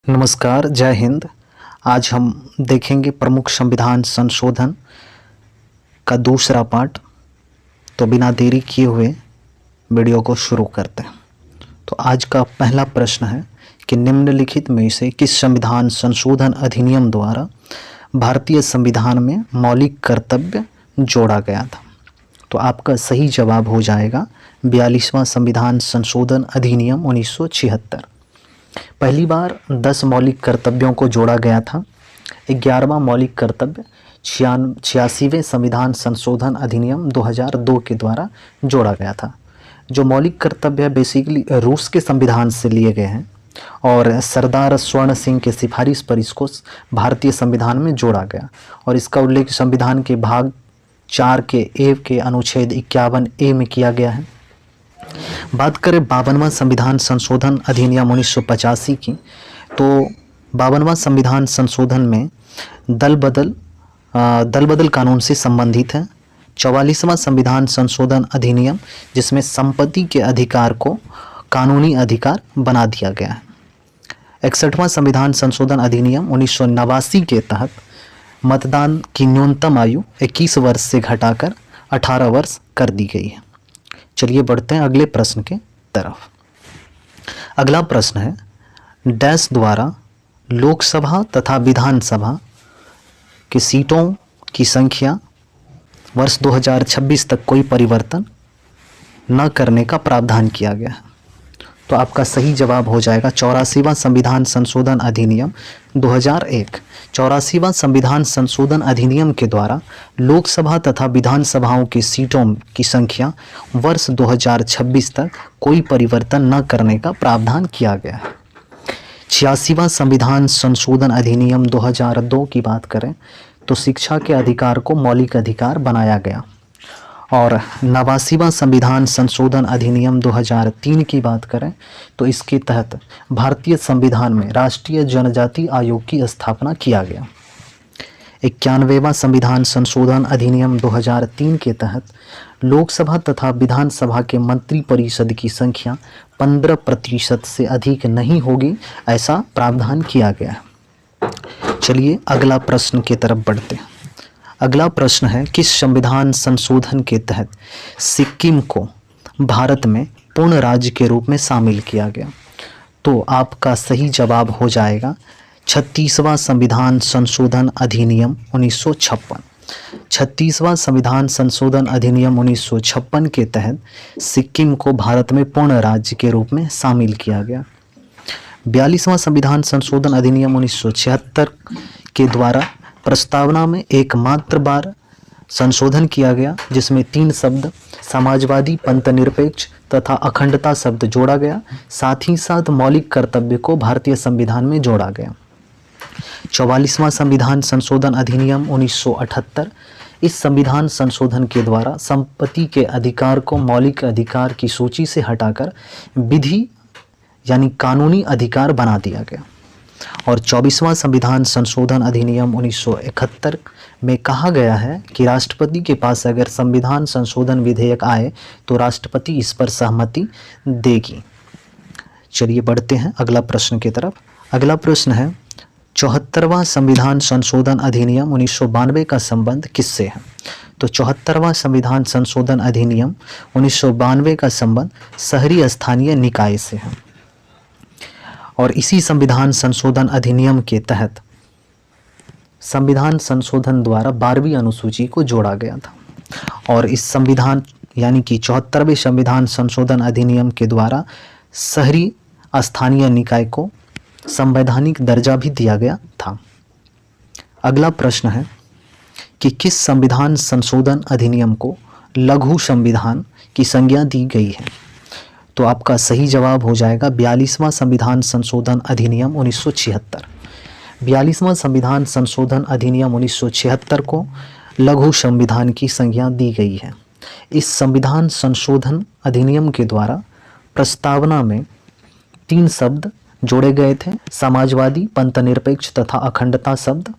नमस्कार, जय हिंद। आज हम देखेंगे प्रमुख संविधान संशोधन का दूसरा पार्ट। तो बिना देरी किए हुए वीडियो को शुरू करते हैं। तो आज का पहला प्रश्न है कि निम्नलिखित में से किस संविधान संशोधन अधिनियम द्वारा भारतीय संविधान में मौलिक कर्तव्य जोड़ा गया था। तो आपका सही जवाब हो जाएगा 42वां संविधान संशोधन अधिनियम 1976। पहली बार 10 मौलिक कर्तव्यों को जोड़ा गया था। 11वां मौलिक कर्तव्य 86वें संविधान संशोधन अधिनियम 2002 के द्वारा जोड़ा गया था। जो मौलिक कर्तव्य बेसिकली रूस के संविधान से लिए गए हैं और सरदार स्वर्ण सिंह के सिफारिश पर इसको भारतीय संविधान में जोड़ा गया और इसका उल्लेख संविधान के भाग 4 के ए के अनुच्छेद 51A में किया गया है। बात करें 52वां संविधान संशोधन अधिनियम 1985 की, तो 52वां संविधान संशोधन में दल बदल कानून से संबंधित है। 44वां संविधान संशोधन अधिनियम जिसमें संपत्ति के अधिकार को कानूनी अधिकार बना दिया गया है। 61वां संविधान संशोधन अधिनियम 1989 के तहत मतदान की न्यूनतम आयु 21 वर्ष से घटाकर 18 वर्ष कर दी गई है। चलिए बढ़ते हैं अगले प्रश्न के तरफ। अगला प्रश्न है, डैश द्वारा लोकसभा तथा विधानसभा की सीटों की संख्या वर्ष 2026 तक कोई परिवर्तन न करने का प्रावधान किया गया है। तो आपका सही जवाब हो जाएगा 84वां संविधान संशोधन अधिनियम 2001। 84वां संविधान संशोधन अधिनियम के द्वारा लोकसभा तथा विधानसभाओं की सीटों की संख्या वर्ष 2026 तक कोई परिवर्तन न करने का प्रावधान किया गया है। 86वां संविधान संशोधन अधिनियम 2002 की बात करें तो शिक्षा के अधिकार को मौलिक अधिकार बनाया गया और 89वां संविधान संशोधन अधिनियम 2003 की बात करें तो इसके तहत भारतीय संविधान में राष्ट्रीय जनजाति आयोग की स्थापना किया गया। 91वां संविधान संशोधन अधिनियम 2003 के तहत लोकसभा तथा विधानसभा के मंत्री परिषद की संख्या 15% से अधिक नहीं होगी, ऐसा प्रावधान किया गया है। चलिए अगला प्रश्न की तरफ बढ़ते हैं। अगला प्रश्न है, किस संविधान संशोधन के तहत सिक्किम को भारत में पूर्ण राज्य के रूप में शामिल किया गया? तो आपका सही जवाब हो जाएगा 36वां संविधान संशोधन अधिनियम 1956। 36वां संविधान संशोधन अधिनियम 1956 के तहत सिक्किम को भारत में पूर्ण राज्य के रूप में शामिल किया गया। 42वां संविधान संशोधन अधिनियम 1976 के द्वारा प्रस्तावना में एकमात्र बार संशोधन किया गया जिसमें 3 शब्द समाजवादी, पंथनिरपेक्ष तथा अखंडता शब्द जोड़ा गया। साथ ही साथ मौलिक कर्तव्य को भारतीय संविधान में जोड़ा गया। 44वां संविधान संशोधन अधिनियम 1978। इस संविधान संशोधन के द्वारा संपत्ति के अधिकार को मौलिक अधिकार की सूची से हटाकर विधि यानी कानूनी अधिकार बना दिया गया। और 24वां संविधान संशोधन अधिनियम 1971 में कहा गया है कि राष्ट्रपति के पास अगर संविधान संशोधन विधेयक आए तो राष्ट्रपति इस पर सहमति देगी। चलिए बढ़ते हैं अगला प्रश्न की तरफ। अगला प्रश्न है, 74वां संविधान संशोधन अधिनियम 1992 का संबंध किससे है? तो 74वां संविधान संशोधन अधिनियम 1992 का संबंध शहरी स्थानीय निकाय से है और इसी संविधान संशोधन अधिनियम के तहत संविधान संशोधन द्वारा 12वीं अनुसूची को जोड़ा गया था और इस संविधान यानी कि 74वें संविधान संशोधन अधिनियम के द्वारा शहरी स्थानीय निकाय को संवैधानिक दर्जा भी दिया गया था। अगला प्रश्न है कि किस संविधान संशोधन अधिनियम को लघु संविधान की संज्ञा दी गई है? तो आपका सही जवाब हो जाएगा 42वां संविधान संशोधन अधिनियम 1976। 42वां संविधान संशोधन अधिनियम 1976 को लघु संविधान की संज्ञा दी गई है। इस संविधान संशोधन अधिनियम के द्वारा प्रस्तावना में 3 शब्द जोड़े गए थे, समाजवादी, पंथनिरपेक्ष तथा अखंडता शब्द,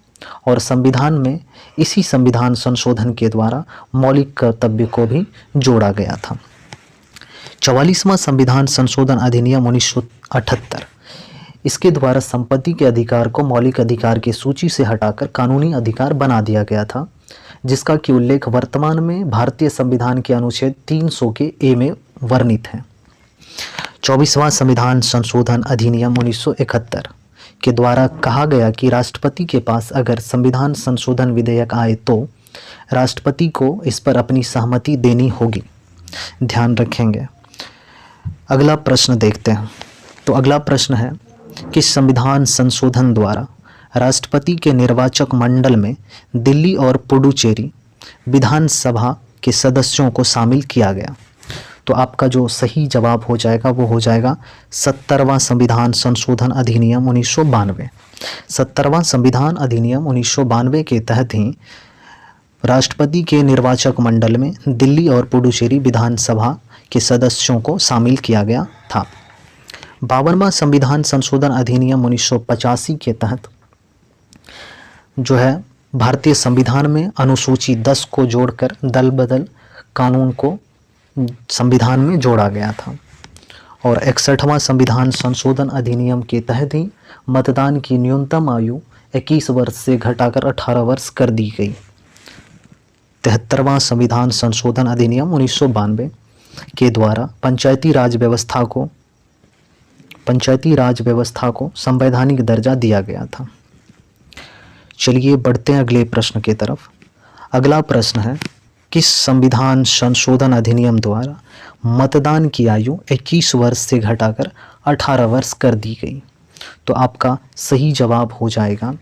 और संविधान में इसी संविधान संशोधन के द्वारा मौलिक कर्तव्य को भी जोड़ा गया था। 44वां संविधान संशोधन अधिनियम 1978 इसके द्वारा संपत्ति के अधिकार को मौलिक अधिकार की सूची से हटाकर कानूनी अधिकार बना दिया गया था, जिसका कि उल्लेख वर्तमान में भारतीय संविधान के अनुच्छेद 300 के ए में वर्णित है। 24वां संविधान संशोधन अधिनियम 1971 के द्वारा कहा गया कि राष्ट्रपति के पास अगर संविधान संशोधन विधेयक आए तो राष्ट्रपति को इस पर अपनी सहमति देनी होगी। ध्यान रखेंगे। अगला प्रश्न देखते हैं। तो अगला प्रश्न है कि संविधान संशोधन द्वारा राष्ट्रपति के निर्वाचक मंडल में दिल्ली और पुडुचेरी विधानसभा के सदस्यों को शामिल किया गया। तो आपका जो सही जवाब हो जाएगा वो हो जाएगा 70वां संविधान संशोधन अधिनियम 1992। 70वां संविधान अधिनियम 1992 के तहत ही राष्ट्रपति के निर्वाचक मंडल में दिल्ली और पुडुचेरी विधानसभा के सदस्यों को शामिल किया गया था। 52वां संविधान संशोधन अधिनियम 1985 के तहत जो है भारतीय संविधान में अनुसूची 10 को जोड़कर दल बदल कानून को संविधान में जोड़ा गया था। और 61वां संविधान संशोधन अधिनियम के तहत ही मतदान की न्यूनतम आयु 21 वर्ष से घटाकर 18 वर्ष कर दी गई। 73वां संविधान संशोधन अधिनियम 1992 के द्वारा पंचायती राज व्यवस्था को संवैधानिक दर्जा दिया गया था। चलिए बढ़ते हैं अगले प्रश्न की तरफ। अगला प्रश्न है, किस संविधान संशोधन अधिनियम द्वारा मतदान की आयु 21 वर्ष से घटाकर 18 वर्ष कर दी गई? तो आपका सही जवाब हो जाएगा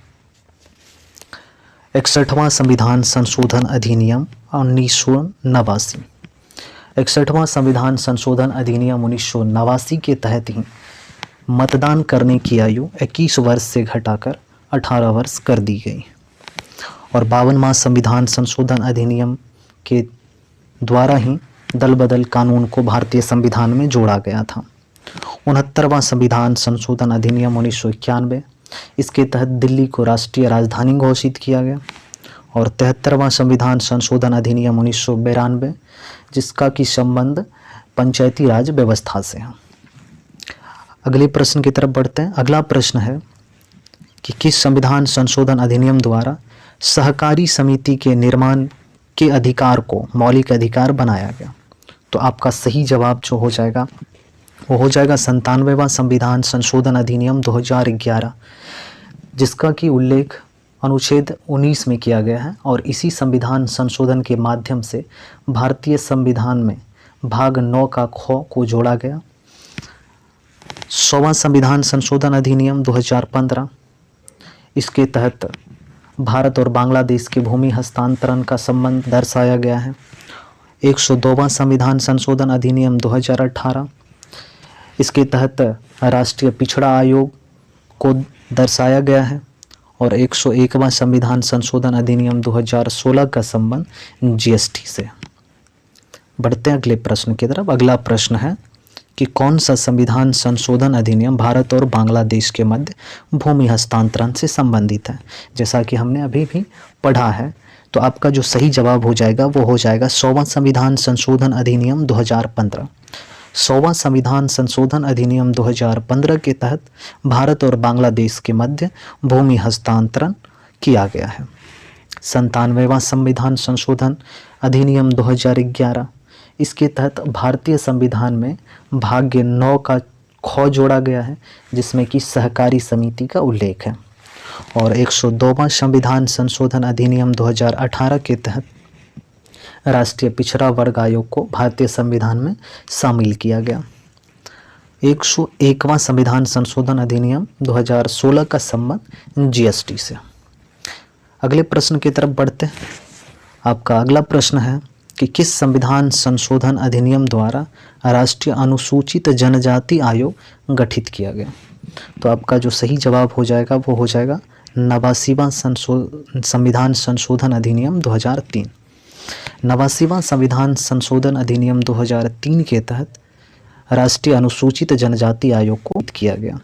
61वां संविधान संशोधन अधिनियम 1989। 61वां संविधान संशोधन अधिनियम 1989 के तहत ही मतदान करने की आयु 21 वर्ष से घटाकर 18 वर्ष कर दी गई। और 52वां संविधान संशोधन अधिनियम के द्वारा ही दल बदल कानून को भारतीय संविधान में जोड़ा गया था। 69वां संविधान संशोधन अधिनियम 1991, इसके तहत दिल्ली को राष्ट्रीय राजधानी घोषित किया गया। और 73वां संविधान संशोधन अधिनियम 1992, जिसका कि संबंध पंचायती राज व्यवस्था से है। अगले प्रश्न की तरफ बढ़ते हैं। अगला प्रश्न है कि किस संविधान संशोधन अधिनियम द्वारा सहकारी समिति के निर्माण के अधिकार को मौलिक अधिकार बनाया गया? तो आपका सही जवाब जो हो जाएगा वो हो जाएगा 97वां संविधान संशोधन अधिनियम 2011, जिसका कि उल्लेख अनुच्छेद 19 में किया गया है। और इसी संविधान संशोधन के माध्यम से भारतीय संविधान में भाग 9 का ख को जोड़ा गया। 100वां संविधान संशोधन अधिनियम 2015, इसके तहत भारत और बांग्लादेश के भूमि हस्तांतरण का संबंध दर्शाया गया है। 102वां संविधान संशोधन अधिनियम 2018, इसके तहत राष्ट्रीय पिछड़ा आयोग को दर्शाया गया है। और 101वां संविधान संशोधन अधिनियम 2016 का संबंध जीएसटी से। बढ़ते हैं अगले प्रश्न की तरफ। अगला प्रश्न है कि कौन सा संविधान संशोधन अधिनियम भारत और बांग्लादेश के मध्य भूमि हस्तांतरण से संबंधित है? जैसा कि हमने अभी भी पढ़ा है। तो आपका जो सही जवाब हो जाएगा वो हो जाएगा 100वां संविधान संशोधन अधिनियम 2015। 100वां संविधान संशोधन अधिनियम 2015 के तहत भारत और बांग्लादेश के मध्य भूमि हस्तांतरण किया गया है। 97वां संविधान संशोधन अधिनियम 2011, इसके तहत भारतीय संविधान में भाग्य 9 का ख जोड़ा गया है, जिसमें कि सहकारी समिति का उल्लेख है। और 102वां संविधान संशोधन अधिनियम 2018 के तहत राष्ट्रीय पिछड़ा वर्ग आयोग को भारतीय संविधान में शामिल किया गया। 101वां संविधान संशोधन अधिनियम 2016 का संबंध जीएसटी से। अगले प्रश्न की तरफ बढ़ते हैं। आपका अगला प्रश्न है कि किस संविधान संशोधन अधिनियम द्वारा राष्ट्रीय अनुसूचित जनजाति आयोग गठित किया गया? तो आपका जो सही जवाब हो जाएगा वो हो जाएगा 89वां संविधान संशोधन अधिनियम 2003। 89वां संविधान संशोधन अधिनियम 2003 के तहत राष्ट्रीय अनुसूचित जनजाति आयोग को गठित किया गया।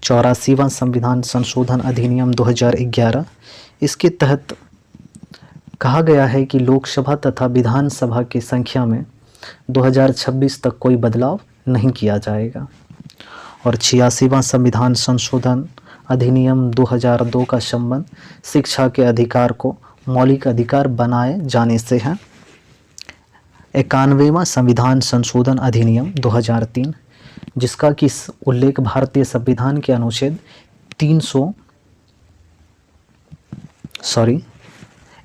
84वां संविधान संशोधन अधिनियम 2011, इसके तहत कहा गया है कि लोकसभा तथा विधानसभा की संख्या में 2026 तक कोई बदलाव नहीं किया जाएगा। और 86वां संविधान संशोधन अधिनियम 2002 का संबंध शिक्षा के अधिकार को मौलिक अधिकार बनाए जाने से है। 91वां संविधान संशोधन अधिनियम 2003 जिसका कि उल्लेख भारतीय संविधान के अनुच्छेद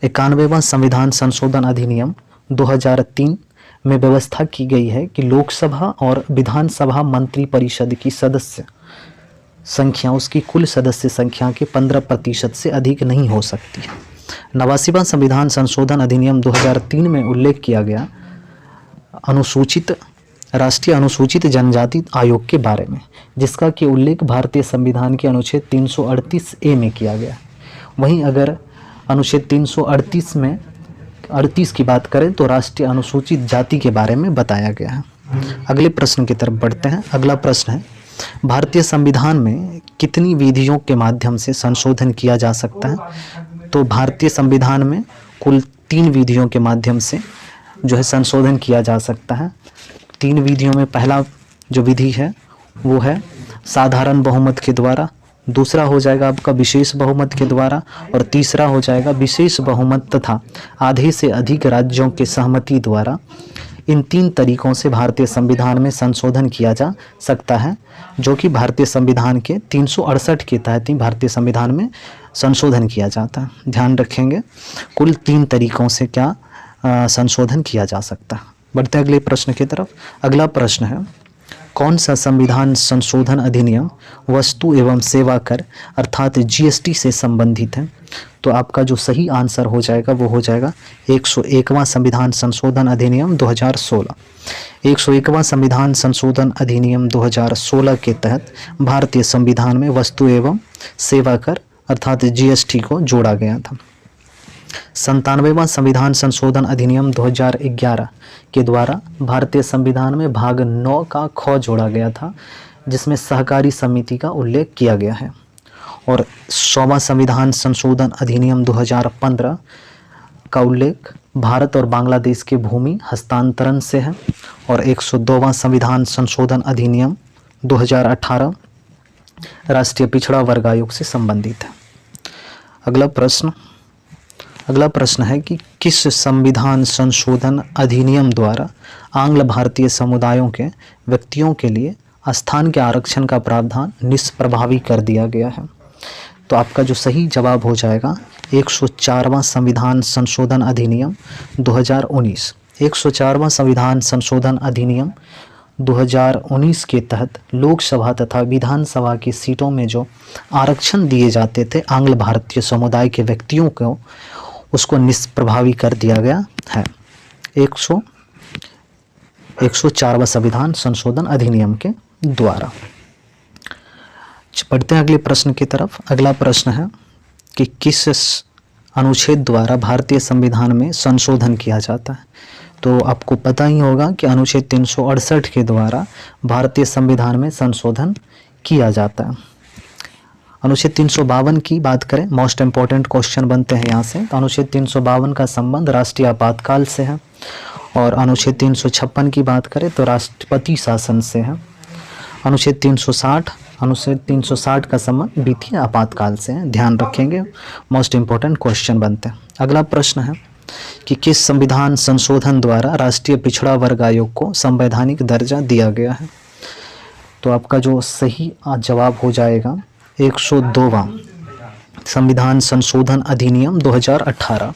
91वां संविधान संशोधन अधिनियम 2003 में व्यवस्था की गई है कि लोकसभा और विधानसभा मंत्री परिषद की सदस्य संख्या उसकी कुल सदस्य संख्या के 15% से अधिक नहीं हो सकती है। 89वां संविधान संशोधन अधिनियम 2003 में उल्लेख किया गया राष्ट्रीय अनुसूचित जनजाति आयोग के बारे में, जिसका कि उल्लेख भारतीय संविधान के अनुच्छेद 338A में किया गया। वहीं अगर अनुच्छेद 338 की बात करें तो राष्ट्रीय अनुसूचित जाति के बारे में बताया गया है। अगले प्रश्न की तरफ बढ़ते हैं। अगला प्रश्न है, भारतीय संविधान में कितनी विधियों के माध्यम से संशोधन किया जा सकता है? तो भारतीय संविधान में कुल 3 विधियों के माध्यम से जो है संशोधन किया जा सकता है। 3 विधियों में पहला जो विधि है वो है साधारण बहुमत के द्वारा, दूसरा हो जाएगा आपका विशेष बहुमत के द्वारा और तीसरा हो जाएगा विशेष बहुमत तथा आधे से अधिक राज्यों के सहमति द्वारा। इन 3 तरीकों से भारतीय संविधान में संशोधन किया जा सकता है, जो कि भारतीय संविधान के 368 के तहत ही भारतीय संविधान में संशोधन किया जाता है। ध्यान रखेंगे कुल 3 तरीकों से क्या संशोधन किया जा सकता है। बढ़ते अगले प्रश्न की तरफ। अगला प्रश्न है, कौन सा संविधान संशोधन अधिनियम वस्तु एवं सेवा कर अर्थात GST से संबंधित है? तो आपका जो सही आंसर हो जाएगा वो हो जाएगा 101वां संविधान संशोधन अधिनियम 2016। 101वां संविधान संशोधन अधिनियम 2016 के तहत भारतीय संविधान में वस्तु एवं सेवा कर अर्थात GST को जोड़ा गया था। 97वां संविधान संशोधन अधिनियम 2011 के द्वारा भारतीय संविधान में भाग 9 का ख जोड़ा गया था, जिसमें सहकारी समिति का उल्लेख किया गया है। और 100वां संविधान संशोधन अधिनियम 2015 का उल्लेख भारत और बांग्लादेश के भूमि हस्तांतरण से है। और 102वां संविधान संशोधन अधिनियम 2018 राष्ट्रीय पिछड़ा वर्ग आयोग से संबंधित है। अगला प्रश्न है कि किस संविधान संशोधन अधिनियम द्वारा आंग्ल भारतीय समुदायों के व्यक्तियों के लिए स्थान के आरक्षण का प्रावधान निष्प्रभावी कर दिया गया है? तो आपका जो सही जवाब हो जाएगा 104वां संविधान संशोधन अधिनियम 2019। 104वां संविधान संशोधन अधिनियम 2019 के तहत लोकसभा तथा विधानसभा की सीटों में जो आरक्षण दिए जाते थे आंग्ल भारतीय समुदाय के व्यक्तियों को, उसको निष्प्रभावी कर दिया गया है 104वां संविधान संशोधन अधिनियम के द्वारा। बढ़ते हैं अगले प्रश्न की तरफ। अगला प्रश्न है कि किस अनुच्छेद द्वारा भारतीय संविधान में संशोधन किया जाता है? तो आपको पता ही होगा कि अनुच्छेद 368 के द्वारा भारतीय संविधान में संशोधन किया जाता है। अनुच्छेद 352 की बात करें, मोस्ट इम्पॉर्टेंट क्वेश्चन बनते हैं यहाँ से। तो अनुच्छेद 352 का संबंध राष्ट्रीय आपातकाल से है। और अनुच्छेद 356 की बात करें तो राष्ट्रपति शासन से है। अनुच्छेद 360 का संबंध वित्तीय आपातकाल से है। ध्यान रखेंगे, मोस्ट इम्पॉर्टेंट क्वेश्चन बनते हैं। अगला प्रश्न है कि किस संविधान संशोधन द्वारा राष्ट्रीय पिछड़ा वर्ग आयोग को संवैधानिक दर्जा दिया गया है? तो आपका जो सही जवाब हो जाएगा 102वां संविधान संशोधन अधिनियम 2018।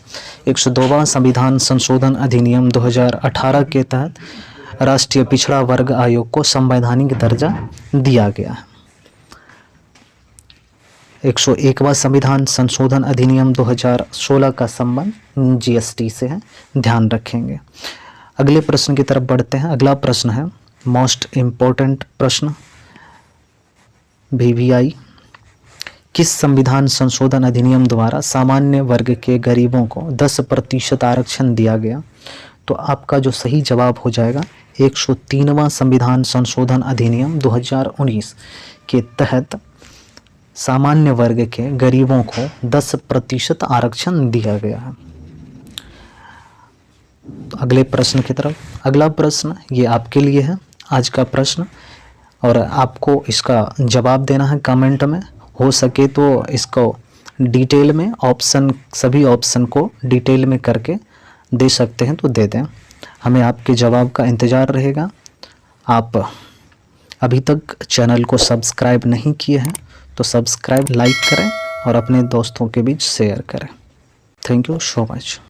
102वां संविधान संशोधन अधिनियम 2018 के तहत राष्ट्रीय पिछड़ा वर्ग आयोग को संवैधानिक दर्जा दिया गया है। 101वां संविधान संशोधन अधिनियम 2016 का संबंध GST से है। ध्यान रखेंगे। अगले प्रश्न की तरफ बढ़ते हैं। अगला प्रश्न है मोस्ट इम्पोर्टेंट प्रश्न VVI। किस संविधान संशोधन अधिनियम द्वारा सामान्य वर्ग के गरीबों को 10% आरक्षण दिया गया? तो आपका जो सही जवाब हो जाएगा 103वां संविधान संशोधन अधिनियम 2019 के तहत सामान्य वर्ग के गरीबों को 10% आरक्षण दिया गया है। तो अगले प्रश्न की तरफ। अगला प्रश्न ये आपके लिए है आज का प्रश्न। और आपको इसका जवाब देना है कमेंट में। हो सके तो इसको डिटेल में ऑप्शन, सभी ऑप्शन को डिटेल में करके दे सकते हैं तो दे दें, हमें आपके जवाब का इंतज़ार रहेगा। आप अभी तक चैनल को सब्सक्राइब नहीं किए हैं तो सब्सक्राइब, लाइक करें और अपने दोस्तों के बीच शेयर करें। Thank you so much.